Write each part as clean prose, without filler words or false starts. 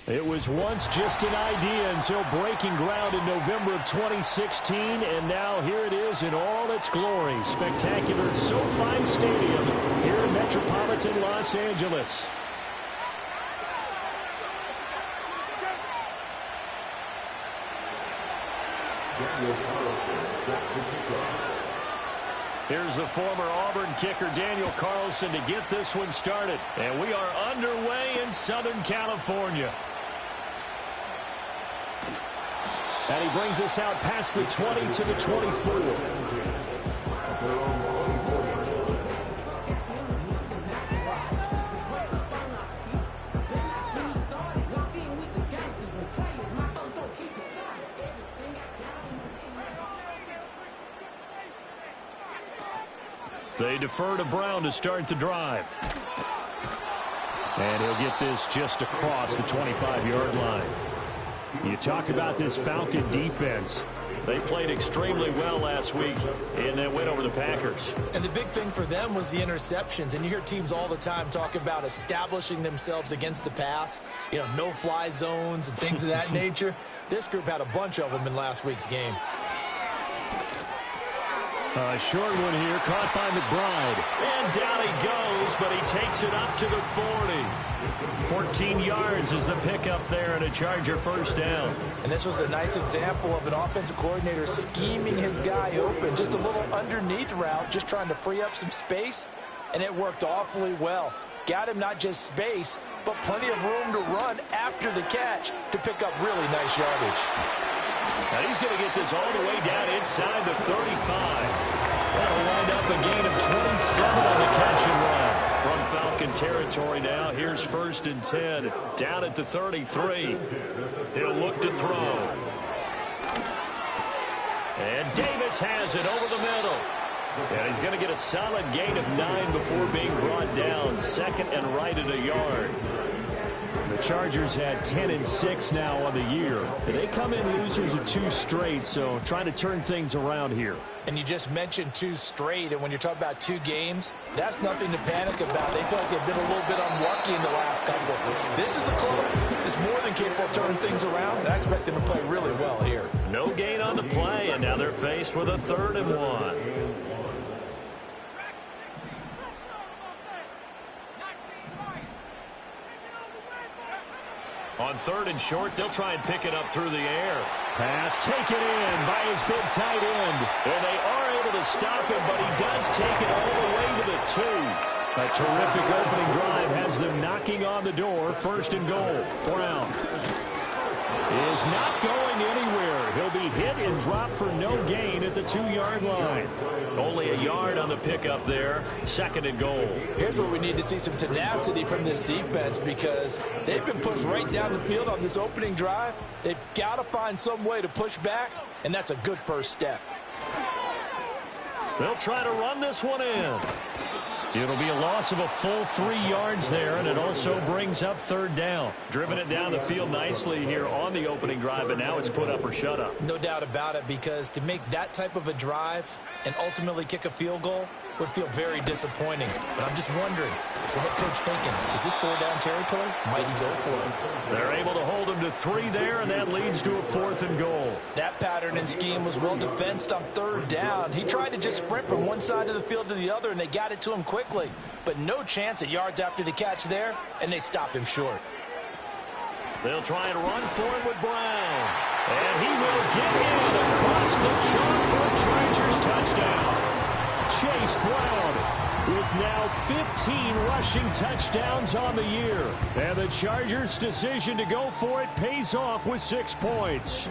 It was once just an idea until breaking ground in November of 2016, and now here it is in all its glory. Spectacular SoFi Stadium here in metropolitan Los Angeles. Here's the former Auburn kicker, Daniel Carlson, to get this one started. And we are underway in Southern California. And he brings us out past the 20 to the 24. They defer to Brown to start the drive. And he'll get this just across the 25-yard line. You talk about this Falcon defense. They played extremely well last week in that win over the Packers. And the big thing for them was the interceptions. And you hear teams all the time talk about establishing themselves against the pass. You know, no-fly zones and things of that nature. This group had a bunch of them in last week's game. A short one here, caught by McBride. And down he goes, but he takes it up to the 40. 14 yards is the pickup there, and a Charger first down. And this was a nice example of an offensive coordinator scheming his guy open. Just a little underneath route, just trying to free up some space, and it worked awfully well. Got him not just space, but plenty of room to run after the catch to pick up really nice yardage. Now he's going to get this all the way down inside the 35. That'll wind up a gain of 27 on the catch and run. From Falcon territory now, here's 1st and 10. Down at the 33. He'll look to throw. And Davis has it over the middle. And he's going to get a solid gain of 9 before being brought down. 2nd and right at a yard. The Chargers had 10-6 now on the year. They come in losers of 2 straight, so trying to turn things around here. And you just mentioned 2 straight, and when you're talking about 2 games, that's nothing to panic about. They feel like they've been a little bit unlucky in the last couple. This is a club that's more than capable of turning things around, and I expect them to play really well here. No gain on the play, and now they're faced with a 3rd and 1. On 3rd and short, they'll try and pick it up through the air. Pass taken in by his big tight end. And they are able to stop him, but he does take it all the way to the 2. A terrific opening drive has them knocking on the door. 1st and goal. Brown is not going anywhere. He'll be hit and dropped for no gain at the 2-yard line. Only a yard on the pickup there. 2nd and goal. Here's where we need to see some tenacity from this defense, because they've been pushed right down the field on this opening drive. They've got to find some way to push back, and that's a good first step. They'll try to run this one in. It'll be a loss of a full 3 yards there, and it also brings up 3rd down. Driven it down the field nicely here on the opening drive, but now it's put up or shut up. No doubt about it, because to make that type of a drive and ultimately kick a field goal would feel very disappointing. But I'm just wondering, is the head coach thinking, is this 4-down territory? Might he go for it? They're able to hold him to 3 there, and that leads to a 4th and goal. That pattern and scheme was well defensed on 3rd down. He tried to just sprint from one side of the field to the other, and they got it to him quickly. But no chance at yards after the catch there, and they stop him short. They'll try and run for it with Brown. And he will get in across the chalk for a Chargers touchdown. Chase Brown with now 15 rushing touchdowns on the year. And the Chargers' decision to go for it pays off with 6 points.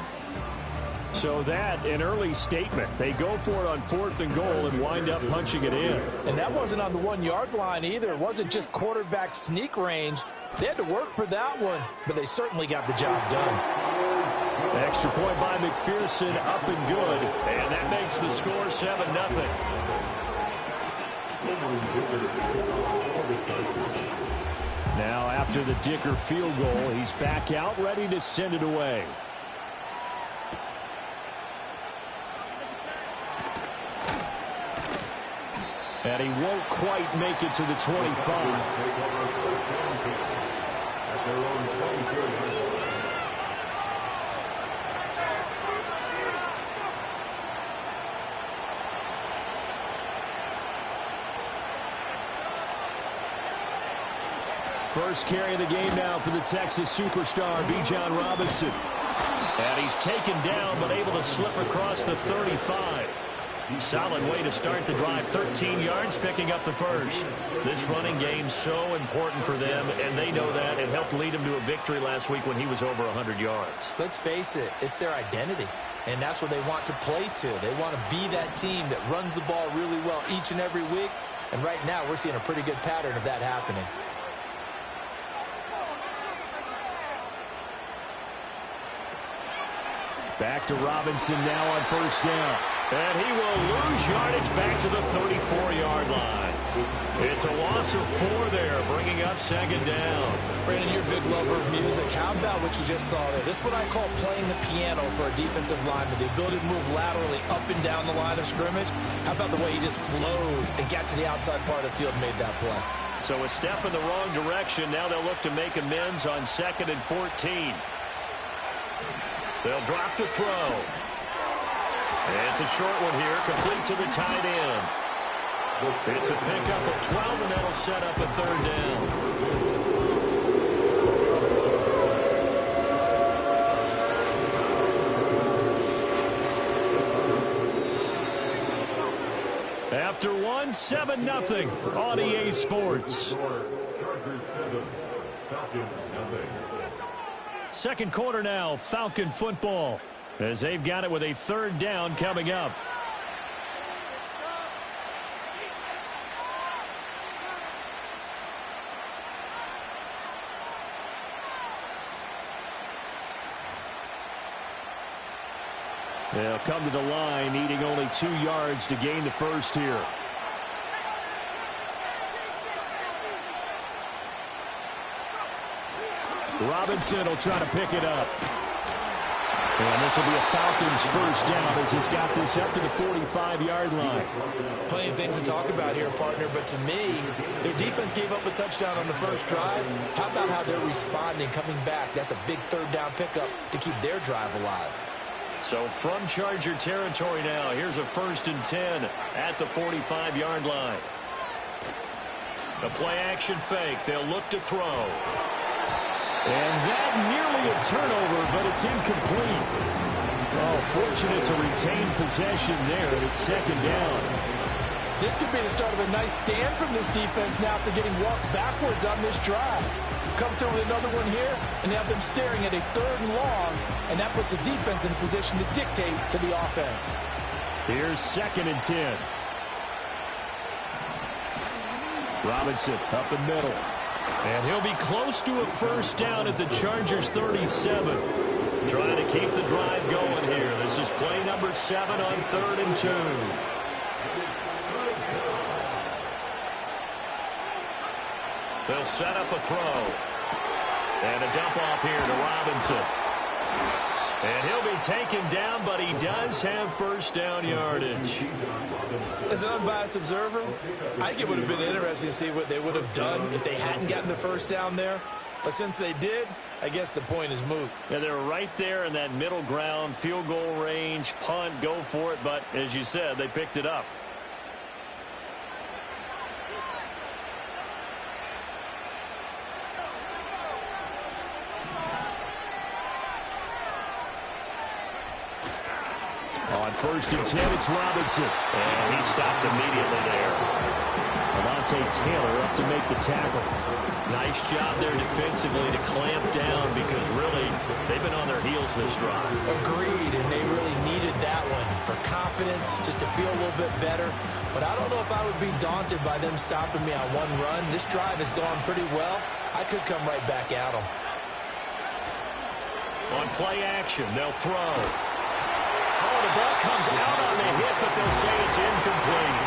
So that, an early statement. They go for it on 4th and goal and wind up punching it in. And that wasn't on the 1-yard line either. It wasn't just quarterback sneak range. They had to work for that one, but they certainly got the job done. Extra point by McPherson, up and good. And that makes the score 7-0. Now after the Dicker field goal, he's back out ready to send it away. And he won't quite make it to the 25. First carry of the game now for the Texas superstar, Bijan Robinson. And he's taken down, but able to slip across the 35. Solid way to start the drive. 13 yards, picking up the first. This running game so important for them, and they know that. It helped lead him to a victory last week when he was over 100 yards. Let's face it, it's their identity, and that's what they want to play to. They want to be that team that runs the ball really well each and every week, and right now we're seeing a pretty good pattern of that happening. Back to Robinson now on first down. And he will lose yardage back to the 34-yard line. It's a loss of 4 there, bringing up second down. Brandon, you're a big lover of music. How about what you just saw there? This is what I call playing the piano for a defensive lineman. The ability to move laterally up and down the line of scrimmage. How about the way he just flowed and got to the outside part of the field and made that play? So a step in the wrong direction. Now they'll look to make amends on 2nd and 14. They'll drop the throw. And it's a short one here, complete to the tight end. It's a pickup of 12, and that'll set up a third down. After 1, 7-0 on EA Sports. Second quarter now, Falcon football, as they've got it with a third down coming up. They'll come to the line, needing only 2 yards to gain the first here. Robinson will try to pick it up. And this will be a Falcons first down as he's got this up to the 45-yard line. Plenty of things to talk about here, partner, but to me, their defense gave up a touchdown on the first drive. How about how they're responding, coming back? That's a big third down pickup to keep their drive alive. So from Charger territory now, here's a 1st and 10 at the 45-yard line. The play-action fake. They'll look to throw. And that nearly a turnover, but it's incomplete. Oh, fortunate to retain possession there, and it's second down. This could be the start of a nice stand from this defense now after getting walked backwards on this drive. Come through with another one here, and have them staring at a 3rd and long, and that puts the defense in a position to dictate to the offense. Here's 2nd and 10. Robinson up the middle. And he'll be close to a first down at the Chargers 37. Trying to keep the drive going here. This is play number 7 on 3rd and 2. They'll set up a throw. And a dump off here to Robinson. And he'll be taken down, but he does have first down yardage. As an unbiased observer, I think it would have been interesting to see what they would have done if they hadn't gotten the first down there. But since they did, I guess the point is moot. Yeah, they were right there in that middle ground, field goal range, punt, go for it. But as you said, they picked it up. On 1st and 10, it's Robinson. And he stopped immediately there. Alontae Taylor up to make the tackle. Nice job there defensively to clamp down because really they've been on their heels this drive. Agreed, and they really needed that one for confidence, just to feel a little bit better. But I don't know if I would be daunted by them stopping me on one run. This drive has gone pretty well. I could come right back at them. On play action, they'll throw. Oh, the ball comes out on the hit, but they'll say it's incomplete.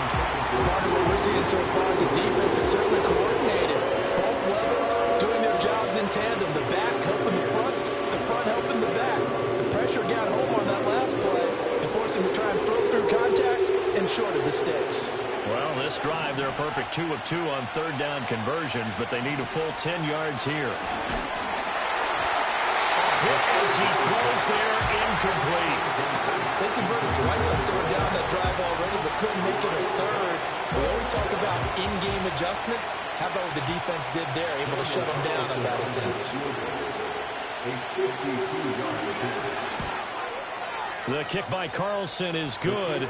Part of what we're seeing so far as a defense is certainly coordinated. Both levels doing their jobs in tandem. The back helping the front helping the back. The pressure got home on that last play and forced them to try and throw through contact and short of the sticks. Well, this drive, they're a perfect 2 of 2 on 3rd down conversions, but they need a full 10 yards here. Hit as he throws there, incomplete. They converted twice on 3rd down that drive already, but couldn't make it a 3rd. We always talk about in-game adjustments. How about what the defense did there, able to shut them down on that attempt? The kick by Carlson is good.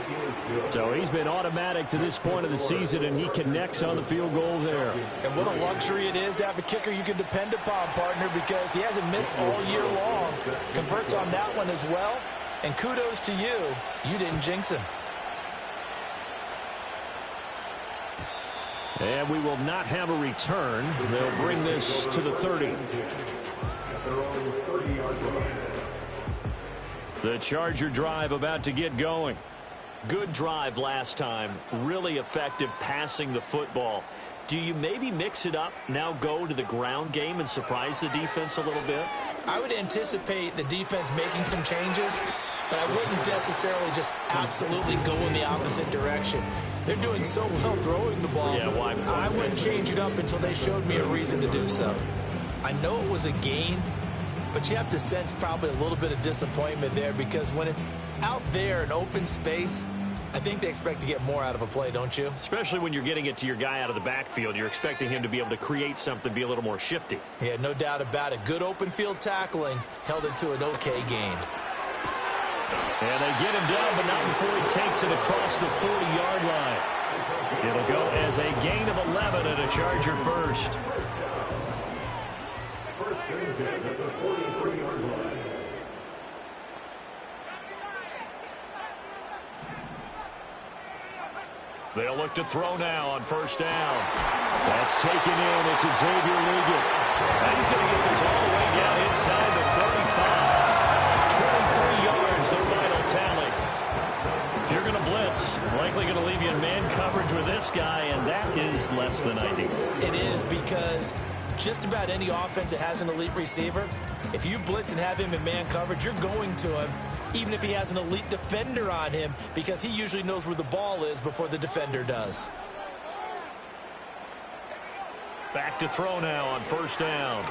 So he's been automatic to this point of the season, and he connects on the field goal there. And what a luxury it is to have a kicker you can depend upon, partner, because he hasn't missed all year long. Converts on that one as well. And kudos to you. You didn't jinx him. And we will not have a return. They'll bring this to the 30. The Charger drive about to get going. Good drive last time. Really effective passing the football. Do you maybe mix it up, now go to the ground game and surprise the defense a little bit? I would anticipate the defense making some changes, but I wouldn't necessarily just absolutely go in the opposite direction. They're doing so well throwing the ball. Yeah, why I wouldn't change it up until they showed me a reason to do so. I know it was a gain, but you have to sense probably a little bit of disappointment there, because when it's out there in open space, I think they expect to get more out of a play, don't you? Especially when you're getting it to your guy out of the backfield. You're expecting him to be able to create something, be a little more shifty. Yeah, no doubt about it. Good open field tackling held it to an okay gain. And they get him down, but not before he takes it across the 40-yard line. It'll go as a gain of 11 and a Charger first. They'll look to throw now on first down. That's taken in. It's Xavier Liggett. And he's going to get this all the way down inside the 35. 23 yards, the final tally. If you're going to blitz, likely going to leave you in man coverage with this guy, and that is less than ideal. It is, because just about any offense that has an elite receiver, if you blitz and have him in man coverage, you're going to him, even if he has an elite defender on him, because he usually knows where the ball is before the defender does. Back to throw now on first down.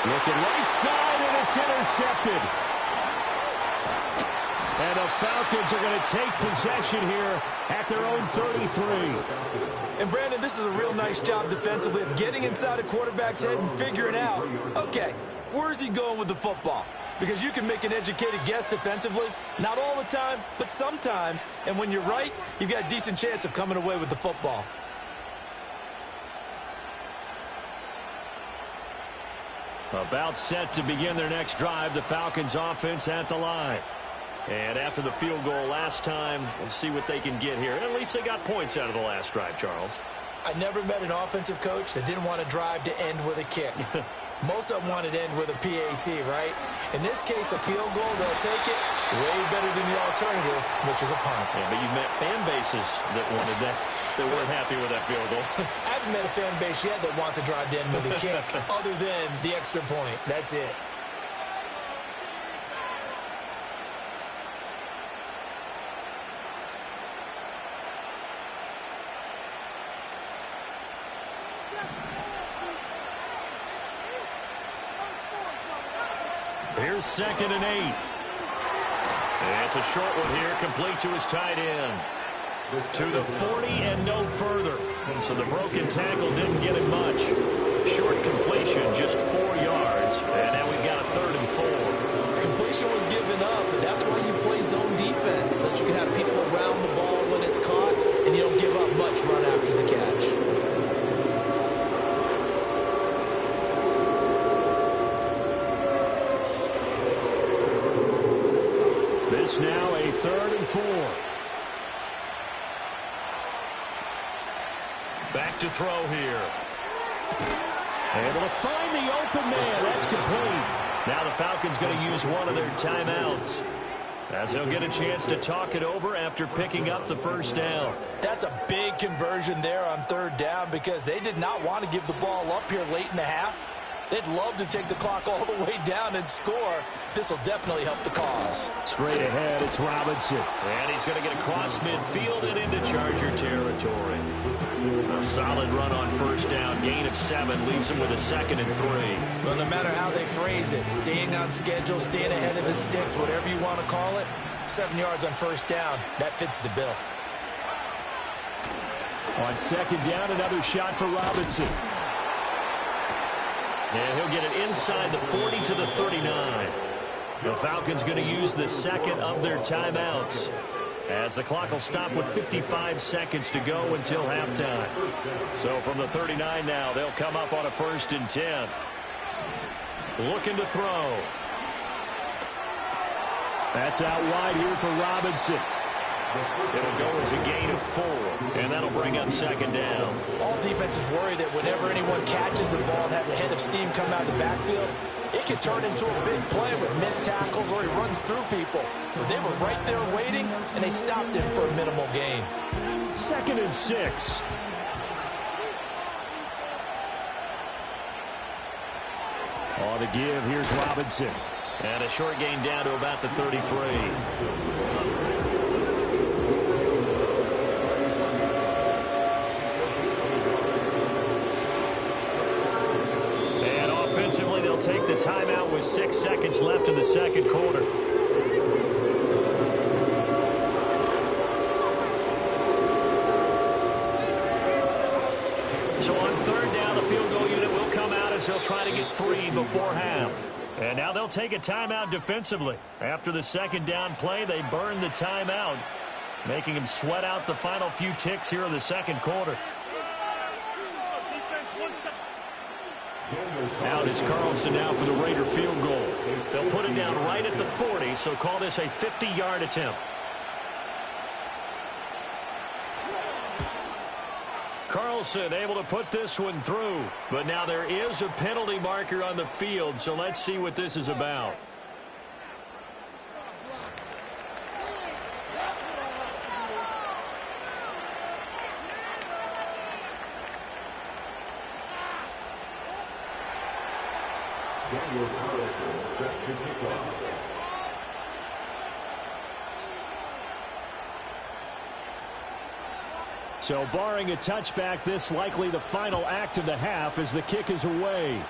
Looking right side, and it's intercepted. And the Falcons are going to take possession here at their own 33. And, Brandon, this is a real nice job defensively of getting inside a quarterback's head and figuring out, okay, where's he going with the football? Because you can make an educated guess defensively. Not all the time, but sometimes. And when you're right, you've got a decent chance of coming away with the football. About set to begin their next drive, the Falcons offense at the line. And after the field goal last time, we'll see what they can get here. And at least they got points out of the last drive, Charles. I never met an offensive coach that didn't want a drive to end with a kick. Most of them wanted to end with a PAT, right? In this case, a field goal, they'll take it way better than the alternative, which is a punt. Yeah, but you've met fan bases that wanted that, that weren't happy with that field goal. I haven't met a fan base yet that wants a drive to end with a kick, other than the extra point. That's it. Here's 2nd and 8. And it's a short one here, complete to his tight end. To the 40 and no further. So the broken tackle didn't get him much. Short completion, just 4 yards. And now we've got a 3rd and 4. Completion was given up, but that's why you play zone defense, so that you can have people around the ball when it's caught, and you don't give up much run after the catch. This now a 3rd and 4. Back to throw here. Able to find the open man. That's complete. Now the Falcons going to use one of their timeouts, as they'll get a chance to talk it over after picking up the first down. That's a big conversion there on 3rd down, because they did not want to give the ball up here late in the half. They'd love to take the clock all the way down and score. This will definitely help the cause. Straight ahead, it's Robinson. And he's going to get across midfield and into Charger territory. A solid run on first down. Gain of 7 leaves him with a 2nd and 3. Well, no matter how they phrase it, staying on schedule, staying ahead of the sticks, whatever you want to call it, 7 yards on first down, that fits the bill. On second down, another shot for Robinson. And he'll get it inside the 40 to the 39. The Falcons going to use the second of their timeouts, as the clock will stop with 55 seconds to go until halftime. So from the 39 now, they'll come up on a 1st and 10. Looking to throw. That's out wide here for Robinson. It'll go as a gain of 4, and that'll bring up second down. All defenses worry that whenever anyone catches the ball and has a head of steam come out of the backfield, it can turn into a big play with missed tackles or he runs through people. But they were right there waiting, and they stopped him for a minimal gain. 2nd and 6. On the give, here's Robinson. And a short gain down to about the 33. Offensively, they'll take the timeout with 6 seconds left in the second quarter. So on 3rd down, the field goal unit will come out as they'll try to get 3 before half. And now they'll take a timeout defensively. After the second down play, they burn the timeout, making them sweat out the final few ticks here in the second quarter. Out is Carlson now for the Raider field goal. They'll put it down right at the 40, so call this a 50-yard attempt. Carlson able to put this one through, but now there is a penalty marker on the field, so let's see what this is about. So barring a touchback, this likely the final act of the half as the kick is away.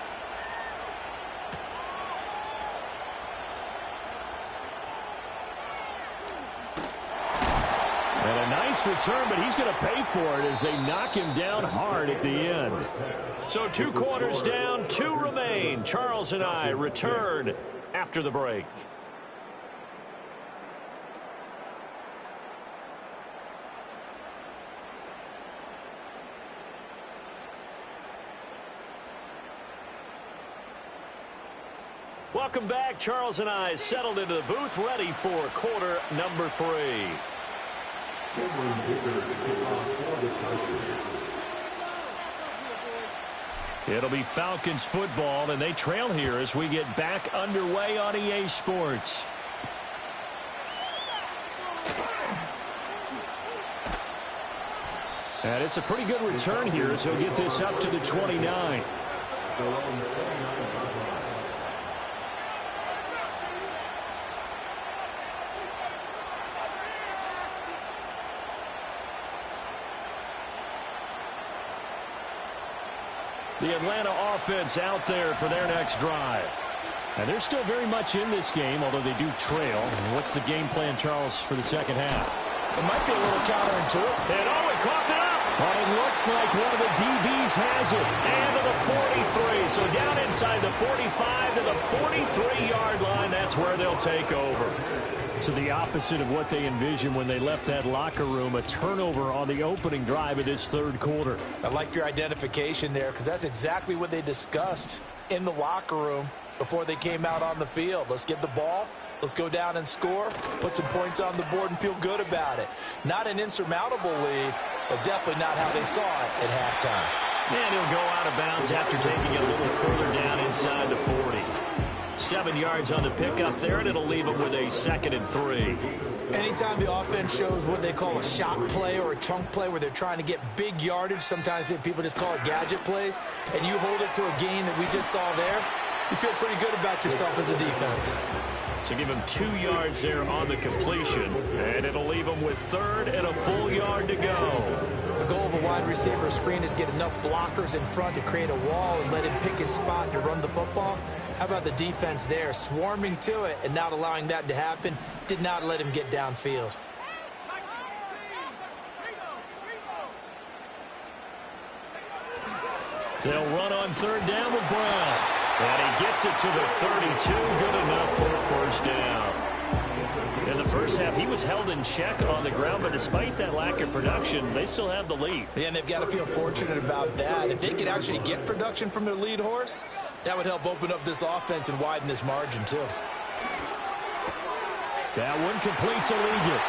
And a nice return, but he's going to pay for it as they knock him down hard at the end. So 2 quarters down, 2 remain. Charles and I return after the break. Welcome back. Charles and I settled into the booth, ready for quarter number 3. It'll be Falcons football, and they trail here as we get back underway on EA Sports. And it's a pretty good return here as he'll get this up to the 29. The Atlanta offense out there for their next drive. And they're still very much in this game, although they do trail. What's the game plan, Charles, for the second half? It might be a little counterintuitive. And he coughed it up. But it looks like one of the DBs has it. And to the 43. So down inside the 45 to the 43-yard line. That's where they'll take over. So the opposite of what they envisioned when they left that locker room, a turnover on the opening drive of this third quarter. I like your identification there because that's exactly what they discussed in the locker room before they came out on the field. Let's get the ball. Let's go down and score, put some points on the board, and feel good about it. Not an insurmountable lead, but definitely not how they saw it at halftime. And he'll go out of bounds after taking it a little further down inside the 40. 7 yards on the pickup there, and it'll leave them with a 2nd and 3. Anytime the offense shows what they call a shot play or a chunk play where they're trying to get big yardage, sometimes people just call it gadget plays, and you hold it to a gain that we just saw there, you feel pretty good about yourself as a defense. So give him 2 yards there on the completion, and it'll leave him with 3rd and a full yard to go. The goal of a wide receiver screen is get enough blockers in front to create a wall and let him pick his spot to run the football. How about the defense there, swarming to it and not allowing that to happen, did not let him get downfield. They'll run on third down with Brown. And he gets it to the 32. Good enough for a first down. In the first half, he was held in check on the ground, but despite that lack of production, they still have the lead. Yeah, and they've got to feel fortunate about that. If they could actually get production from their lead horse, that would help open up this offense and widen this margin, too. That one completes Allegiant.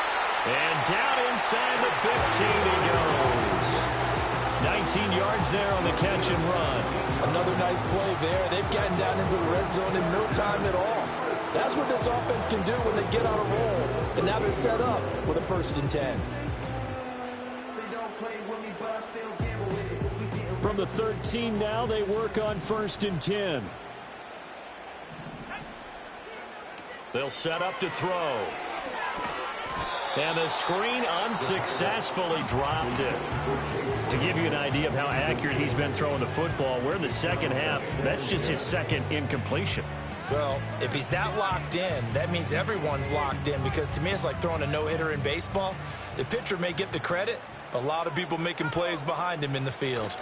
And down inside the 15 he goes. 19 yards there on the catch and run. Another nice play there. They've gotten down into the red zone in no time at all. That's what this offense can do when they get on a roll. And now they're set up with a 1st and 10. From the 13 now, they work on 1st and 10. They'll set up to throw. And the screen unsuccessfully dropped it. To give you an idea of how accurate he's been throwing the football, we're in the second half. That's just his second incompletion. Well, if he's that locked in, that means everyone's locked in, because to me it's like throwing a no-hitter in baseball. The pitcher may get the credit, but a lot of people making plays behind him in the field.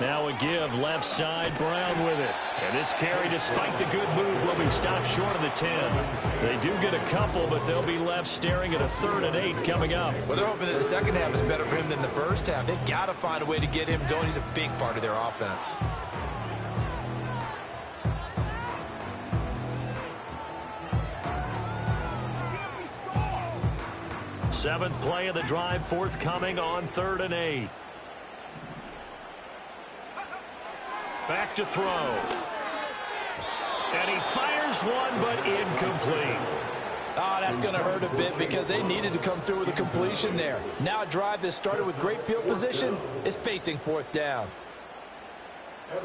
Now a give left side, Brown with it. And this carry, despite the good move, will be stopped short of the 10. They do get a couple, but they'll be left staring at a 3rd and 8 coming up. Well, they're hoping that the second half is better for him than the first half. They've got to find a way to get him going. He's a big part of their offense. Seventh play of the drive forthcoming on 3rd and 8. Back to throw. And he fires one, but incomplete. Oh, that's going to hurt a bit because they needed to come through with a completion there. Now a drive that started with great field position is facing 4th down.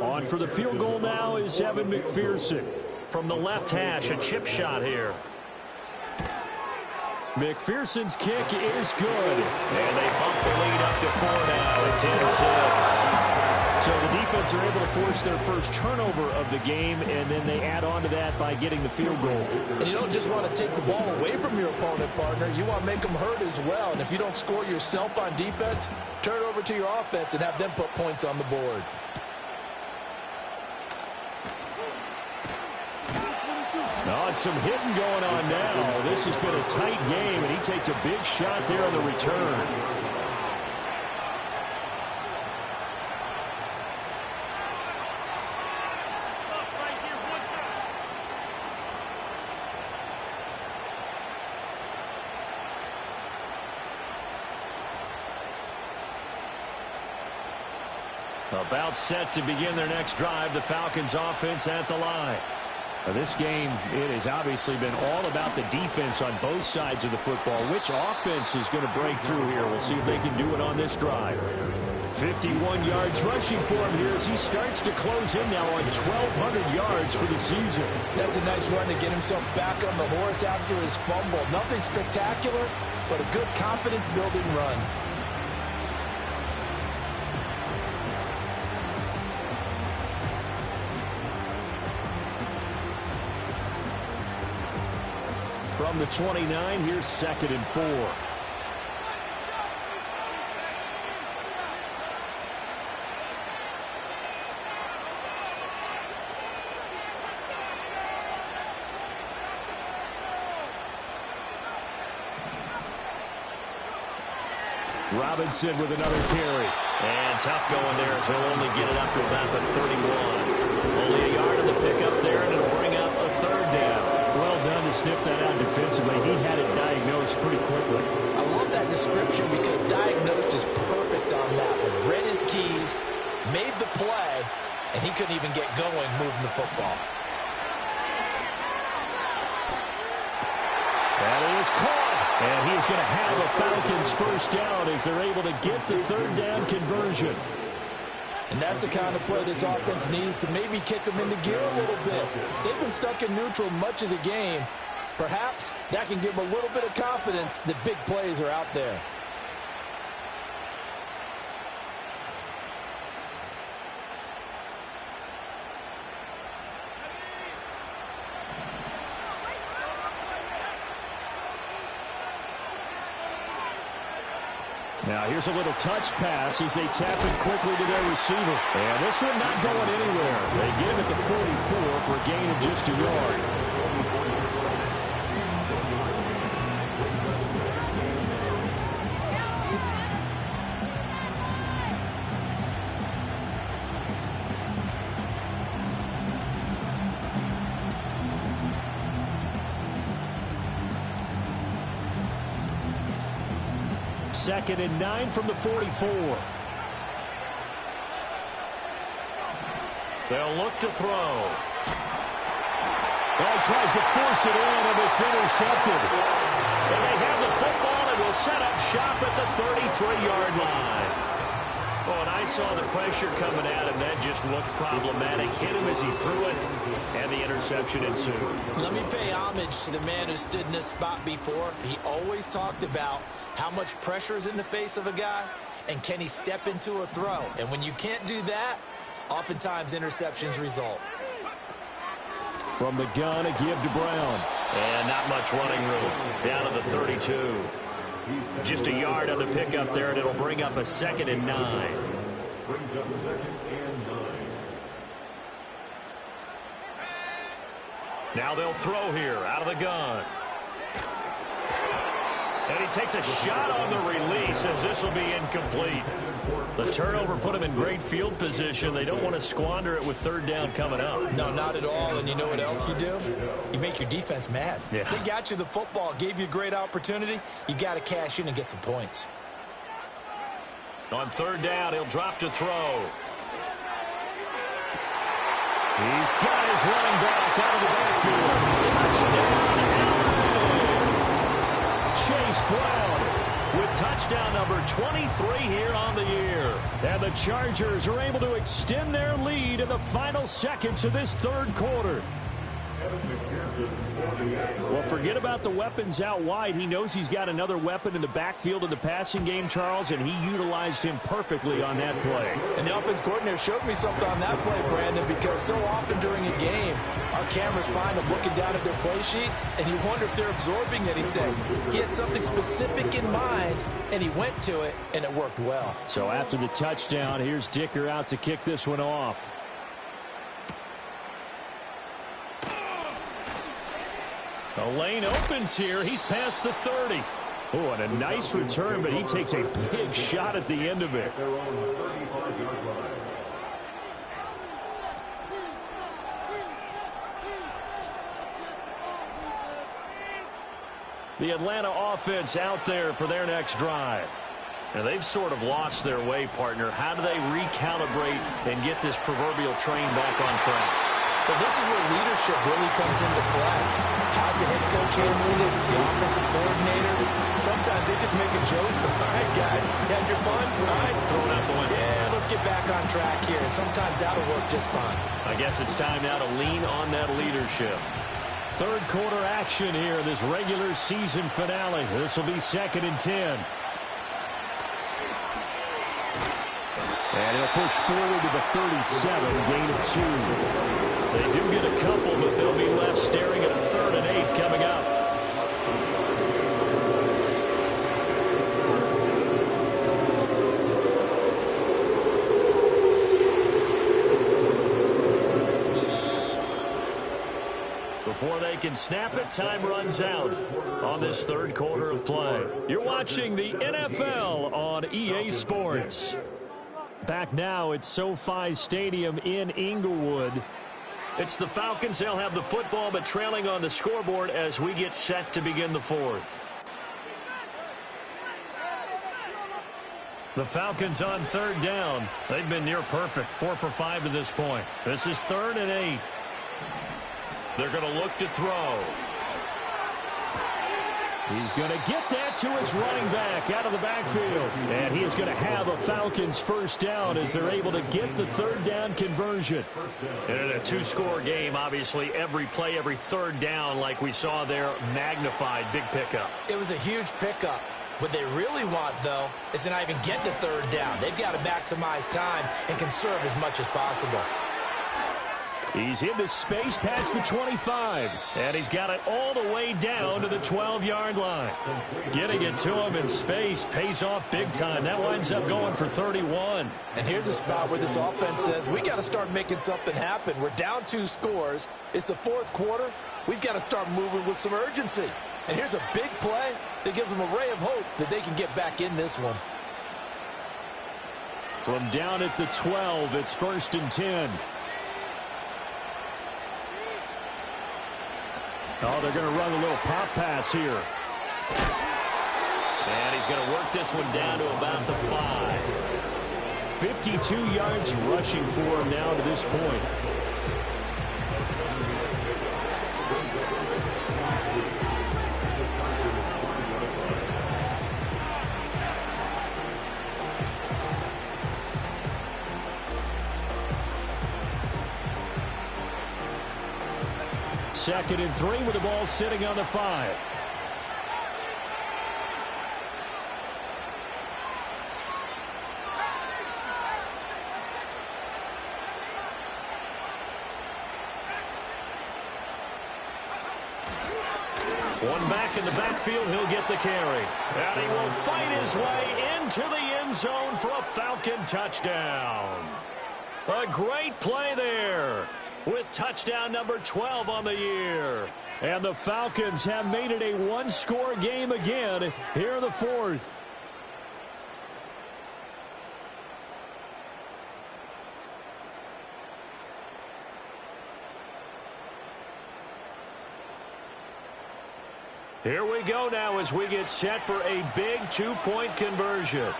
On for the field goal now is Evan McPherson. From the left hash, a chip shot here. McPherson's kick is good. And they bump the lead up to 4 now at 10-6. So the defense are able to force their first turnover of the game, and then they add on to that by getting the field goal. And you don't just want to take the ball away from your opponent, partner. You want to make them hurt as well. And if you don't score yourself on defense, turn it over to your offense and have them put points on the board. Oh, and some hitting going on now. This has been a tight game, and he takes a big shot there on the return. About set to begin their next drive, the Falcons offense at the line. Now this game, it has obviously been all about the defense on both sides of the football. Which offense is going to break through here? We'll see if they can do it on this drive. 51 yards rushing for him here as he starts to close in now on 1,200 yards for the season. That's a nice run to get himself back on the horse after his fumble. Nothing spectacular, but a good confidence-building run. From the 29, here's 2nd and 4. Robinson with another carry. And tough going there as he'll only get it up to about the 31. Only a yard in the pickup there, and it'll bring up a 3rd down. Well done to sniff that out defensively. He had it diagnosed pretty quickly. I love that description because diagnosed is perfect on that one. Read his keys, made the play, and he couldn't even get going moving the football. That is caught. And he is going to have a Falcons 1st down as they're able to get the 3rd down conversion. And that's the kind of play this offense needs to maybe kick them into gear a little bit. They've been stuck in neutral much of the game. Perhaps that can give them a little bit of confidence that big plays are out there. Now here's a little touch pass as they tap it quickly to their receiver. And this one not going anywhere. They get him at the 44 for a gain of just a yard. Second and 9 from the 44. They'll look to throw. He tries to force it in, and it's intercepted. And they have the football and will set up shop at the 33-yard line. Oh, and I saw the pressure coming at him. That just looked problematic. Hit him as he threw it, and the interception ensued. Let me pay homage to the man who stood in this spot before. He always talked about how much pressure is in the face of a guy, and can he step into a throw? And when you can't do that, oftentimes interceptions result. From the gun, a give to Brown. And not much running room. Down to the 32. Just a yard on the pickup there, and it'll bring up a 2nd and 9. Brings up 2nd and 9. Now they'll throw here out of the gun. And he takes a shot on the release as this will be incomplete. The turnover put him in great field position. They don't want to squander it with 3rd down coming up. No, not at all. And you know what else you do? You make your defense mad. Yeah. They got you the football, gave you a great opportunity. You got to cash in and get some points. On 3rd down, he'll drop to throw. He's got his running back out of the backfield. Touchdown, Chase Brown with touchdown number 23 here on the year. And the Chargers are able to extend their lead in the final seconds of this 3rd quarter. Well, forget about the weapons out wide. He knows he's got another weapon in the backfield in the passing game, Charles, and he utilized him perfectly on that play. And the offense coordinator showed me something on that play, Brandon, because so often during a game, our cameras find them looking down at their play sheets, and you wonder if they're absorbing anything. He had something specific in mind, and he went to it, and it worked well. So after the touchdown, here's Dicker out to kick this one off. The lane opens here. He's past the 30. Oh, and a nice return, but he takes a big shot at the end of it. The Atlanta offense out there for their next drive. And they've sort of lost their way, partner. How do they recalibrate and get this proverbial train back on track? Well, this is where leadership really comes into play. How's the head coach handling it? The offensive coordinator? Sometimes they just make a joke. All right, guys, you had your fun? All right, throw it out the window. Yeah, let's get back on track here. And sometimes that'll work just fine. I guess it's time now to lean on that leadership. 3rd quarter action here, this regular season finale. This will be 2nd and 10. And he'll push forward to the 37, gain of 2. They do get a couple, but they'll be left staring at a 3rd and 8 coming up. Before they can snap it, time runs out on this 3rd quarter of play. You're watching the NFL on EA Sports. Back now at SoFi Stadium in Inglewood. It's the Falcons. They'll have the football, but trailing on the scoreboard as we get set to begin the 4th. The Falcons on 3rd down. They've been near perfect, 4 for 5 to this point. This is 3rd and 8. They're going to look to throw. He's going to get that to his running back out of the backfield. And he is going to have a Falcons 1st down as they're able to get the 3rd down conversion. And in a 2-score game, obviously, every play, every 3rd down, like we saw there, magnified, big pickup. It was a huge pickup. What they really want, though, is to not even get to 3rd down. They've got to maximize time and conserve as much as possible. He's into space past the 25. And he's got it all the way down to the 12-yard line. Getting it to him in space pays off big time. That winds up going for 31. And here's a spot where this offense says, we got to start making something happen. We're down 2 scores. It's the 4th quarter. We've got to start moving with some urgency. And here's a big play that gives them a ray of hope that they can get back in this one. From down at the 12, it's 1st and 10. Oh, they're going to run a little pop pass here. And he's going to work this one down to about the 5. 52 yards rushing for him now to this point. Second and 3 with the ball sitting on the 5. One back in the backfield, he'll get the carry. And he will fight his way into the end zone for a Falcon touchdown. A great play there, with touchdown number 12 on the year. And the Falcons have made it a one-score game again here in the 4th. Here we go now as we get set for a big 2-point conversion.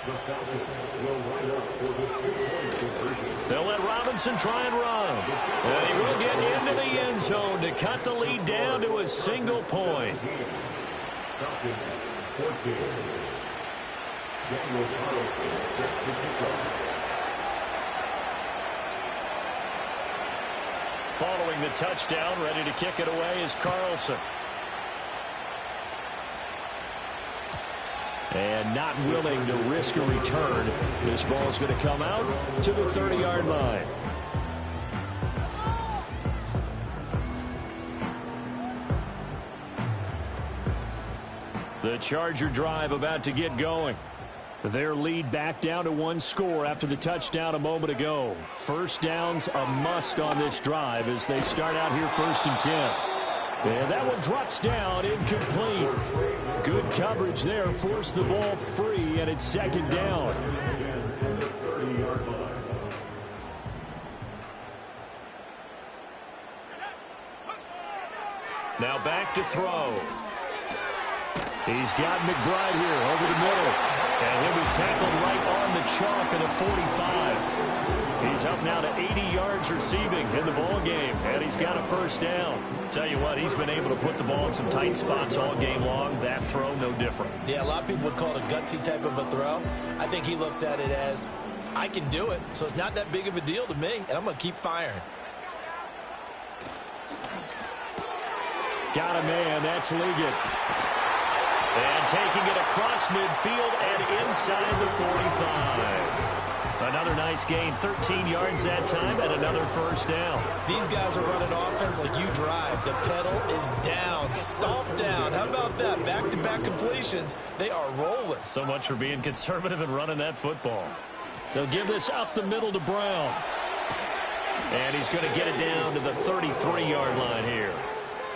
The Falcons will line up for the 2-point conversion. They'll let Robinson try and run. And he will get into the end zone to cut the lead down to a single point. Falcons 14. Daniel Carlson sets the kickoff. Following the touchdown, ready to kick it away is Carlson. And not willing to risk a return. This ball is going to come out to the 30-yard line. The Charger drive about to get going. Their lead back down to 1 score after the touchdown a moment ago. First down's a must on this drive as they start out here 1st and 10. And that one drops down, incomplete. Good coverage there, forced the ball free, and it's 2nd down. Now back to throw. He's got McBride here over the middle. And he'll be tackled right on the chalk of the 45. He's up now to 80 yards receiving in the ball game, and he's got a first down. Tell you what, he's been able to put the ball in some tight spots all game long. That throw, no different. Yeah, a lot of people would call it a gutsy type of a throw. I think he looks at it as, I can do it, so it's not that big of a deal to me, and I'm going to keep firing. Got a man, that's Liggett. And taking it across midfield and inside the 45. Another nice gain, 13 yards that time, and another first down. These guys are running offense like you drive. The pedal is down, stomp down. How about that? Back-to-back completions. They are rolling. So much for being conservative and running that football. They'll give this up the middle to Brown. And he's going to get it down to the 33-yard line here.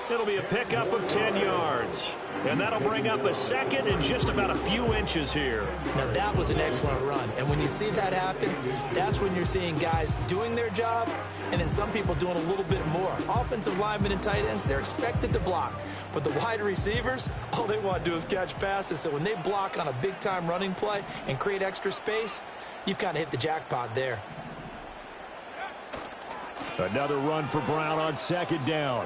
It'll be a pickup of 10 yards. And that'll bring up a second and just about a few inches here. Now, that was an excellent run. And when you see that happen, that's when you're seeing guys doing their job and then some people doing a little bit more. Offensive linemen and tight ends, they're expected to block. But the wide receivers, all they want to do is catch passes. So when they block on a big-time running play and create extra space, you've kind of hit the jackpot there. Another run for Brown on 2nd down.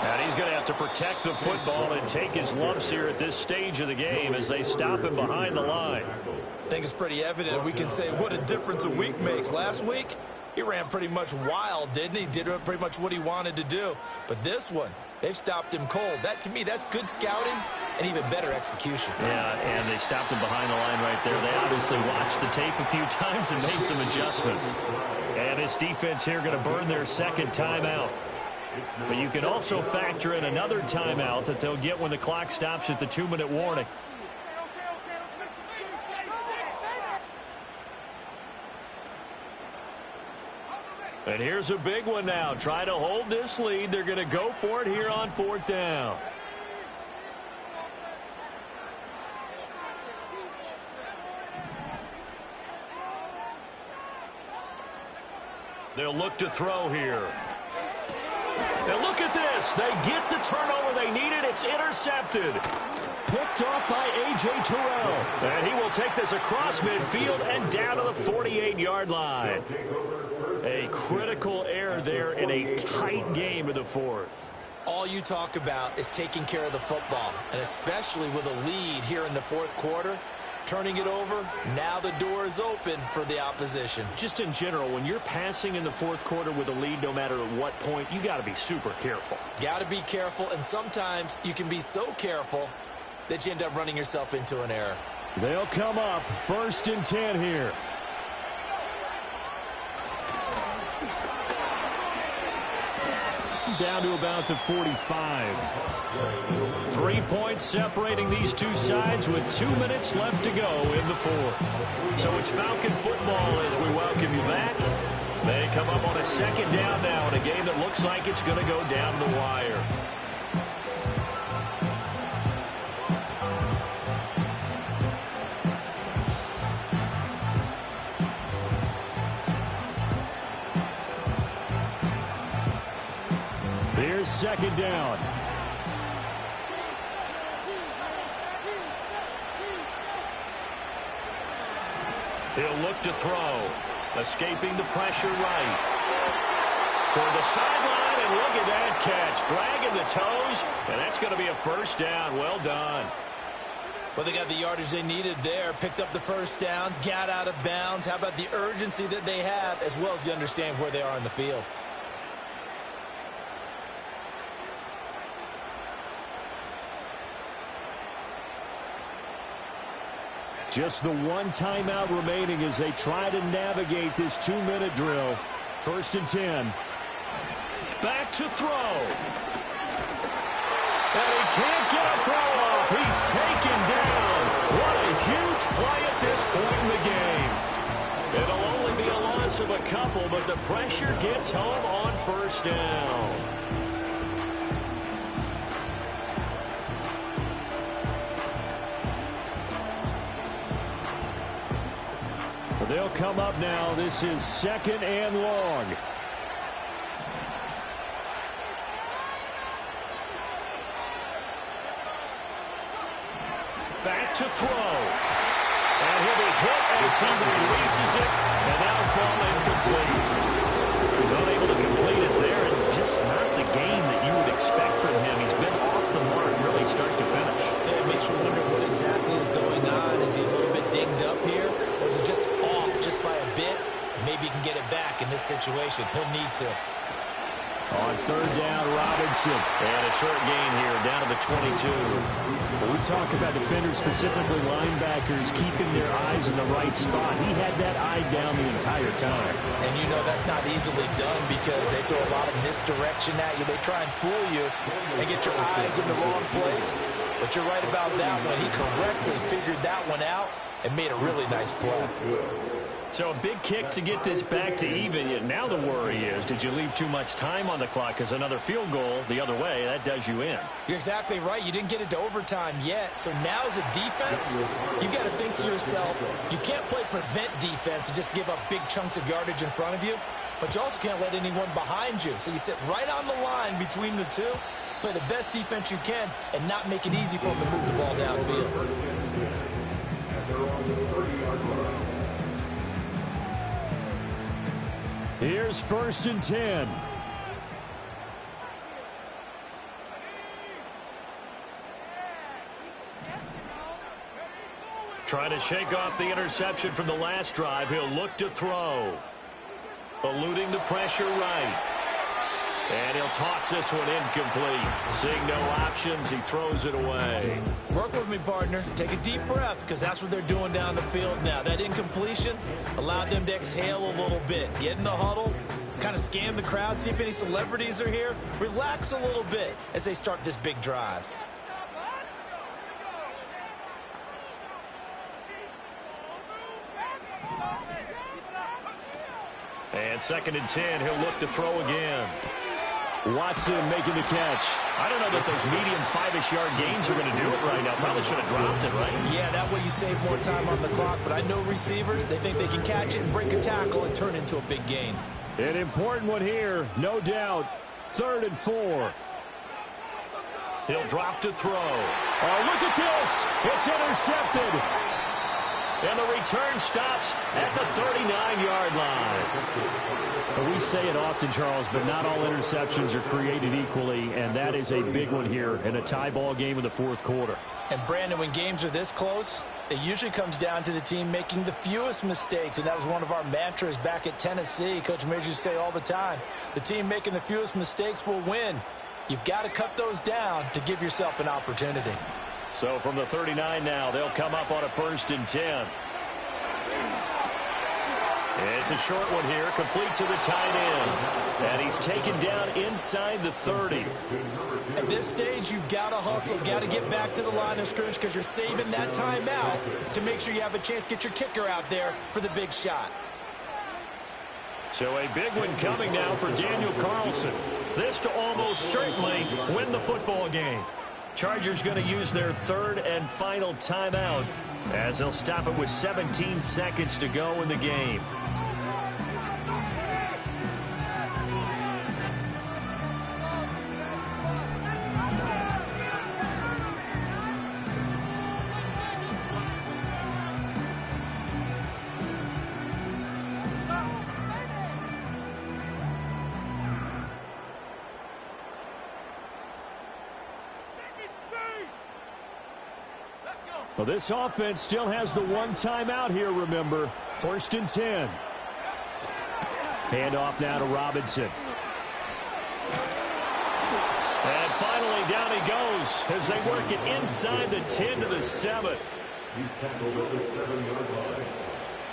And he's going to have to protect the football and take his lumps here at this stage of the game as they stop him behind the line. I think it's pretty evident. We can say what a difference a week makes. Last week, he ran pretty much wild, didn't he? Did pretty much what he wanted to do. But this one, They've stopped him cold. That, to me, that's good scouting and even better execution. Yeah, and they stopped him behind the line right there. They obviously watched the tape a few times and made some adjustments. And this defense here going to burn their second timeout. But you can also factor in another timeout that they'll get when the clock stops at the 2-minute warning. And here's a big one now. Try to hold this lead. They're going to go for it here on 4th down. They'll look to throw here. And look at this. They get the turnover they needed. It's intercepted. Picked off by A.J. Terrell. And he will take this across midfield and down to the 48-yard line. A critical error there in a tight game in the 4th. All you talk about is taking care of the football, and especially with a lead here in the 4th quarter. Turning it over, now the door is open for the opposition. Just in general, when you're passing in the 4th quarter with a lead, no matter at what point, you got to be super careful. Got to be careful, and sometimes you can be so careful that you end up running yourself into an error. They'll come up 1st and 10 here. Down to about the 45. 3 points separating these two sides with 2 minutes left to go in the 4th. So it's Falcon football as we welcome you back. They come up on a 2nd down now in a game that looks like it's going to go down the wire. Here's 2nd down. He'll look to throw. Escaping the pressure right. Toward the sideline, and look at that catch. Dragging the toes, and that's going to be a 1st down. Well done. Well, they got the yardage they needed there. Picked up the 1st down. Got out of bounds. How about the urgency that they have, as well as the understand where they are in the field. Just the one timeout remaining as they try to navigate this 2-minute drill. 1st and 10. Back to throw. And he can't get a throw off. He's taken down. What a huge play at this point in the game. It'll only be a loss of a couple, but the pressure gets home on 1st down. They'll come up now. This is 2nd and long. Back to throw. And he'll be hit as he releases it. And now fall incomplete. He's unable to complete it there. And just not the game that you would expect from him. He's been off the mark really start to finish. Yeah, it makes you wonder what exactly is going on. Is he a little bit dinged up here? Or is it just off just by a bit? Maybe he can get it back in this situation. He'll need to. On 3rd down, Robinson. And a short gain here, down to the 22. When we talk about defenders, specifically linebackers, keeping their eyes in the right spot, he had that eye down the entire time. And you know that's not easily done because they throw a lot of misdirection at you. They try and fool you and get your eyes in the wrong place. But you're right about that one. He correctly figured that one out and made a really nice play. So a big kick to get this back to even. Yet now the worry is, did you leave too much time on the clock? Because another field goal the other way, that does you in. You're exactly right. You didn't get it to overtime yet. So now as a defense, you've got to think to yourself, you can't play prevent defense and just give up big chunks of yardage in front of you. But you also can't let anyone behind you. So you sit right on the line between the two, play the best defense you can, and not make it easy for them to move the ball downfield. Here's 1st and 10. Trying to shake off the interception from the last drive. He'll look to throw. Eluding the pressure right. And he'll toss this one incomplete. Seeing no options, he throws it away. Work with me, partner. Take a deep breath, because that's what they're doing down the field now. That incompletion allowed them to exhale a little bit. Get in the huddle, kind of scan the crowd, see if any celebrities are here. Relax a little bit as they start this big drive. And 2nd and 10, he'll look to throw again. Watson making the catch. I don't know that those medium 5-ish yard gains are going to do it right now. Probably should have dropped it, right? Yeah, that way you save more time on the clock. But I know receivers, they think they can catch it and break a tackle and turn into a big gain. An important one here, no doubt. 3rd and 4. He'll drop to throw. Oh, look at this. It's intercepted. And the return stops at the 39-yard line. We say it often, Charles, but not all interceptions are created equally, and that is a big one here in a tie ball game in the 4th quarter. And, Brandon, when games are this close, it usually comes down to the team making the fewest mistakes, and that was one of our mantras back at Tennessee. Coach Mears used to say all the time, the team making the fewest mistakes will win. You've got to cut those down to give yourself an opportunity. So from the 39 now, they'll come up on a 1st and 10. It's a short one here, complete to the tight end. And he's taken down inside the 30. At this stage, you've got to hustle, got to get back to the line of scrimmage because you're saving that timeout to make sure you have a chance to get your kicker out there for the big shot. So a big one coming now for Daniel Carlson. This to almost certainly win the football game. Chargers going to use their 3rd and final timeout as they'll stop it with 17 seconds to go in the game. Well, this offense still has the one timeout here, remember. 1st and 10. Handoff now to Robinson. And finally, down he goes as they work it inside the 10 to the 7. He's tackled at the 7-yard line.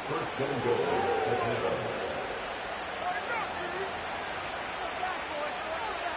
1st and goal.